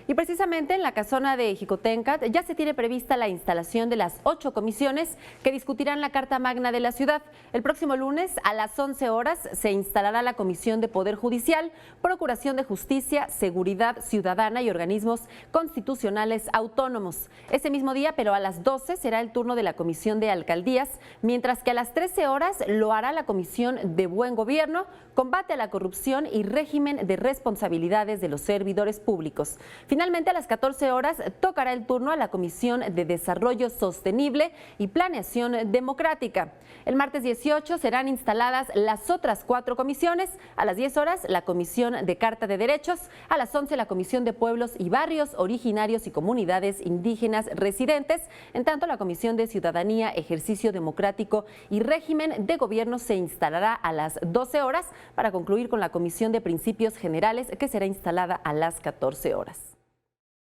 Y precisamente en la casona de Jicotencat ya se tiene prevista la instalación de las 8 comisiones que discutirán la Carta Magna de la ciudad. El próximo lunes a las 11 horas se instalará la Comisión de Poder Judicial, Procuración de Justicia, Seguridad Ciudadana y organismos constitucionales autónomos. Ese mismo día, pero a las 12 será el turno de la Comisión de Alcaldías, mientras que a las 13 horas lo hará la Comisión de Buen Gobierno, Combate a la Corrupción y Régimen de Responsabilidades de los Servidores Públicos. Finalmente, a las 14 horas tocará el turno a la Comisión de Desarrollo Sostenible y Planeación Democrática. El martes 18 serán instaladas las otras 4 comisiones. A las 10 horas, la Comisión de Carta de Derechos. A las 11, la Comisión de Pueblos y Barrios Originarios y Comunidades Indígenas Residentes. En tanto, la Comisión de Ciudadanía, Ejercicio Democrático y Régimen de Gobierno se instalará a las 12 horas para concluir con la Comisión de Principios Generales, que será instalada a las 14 horas.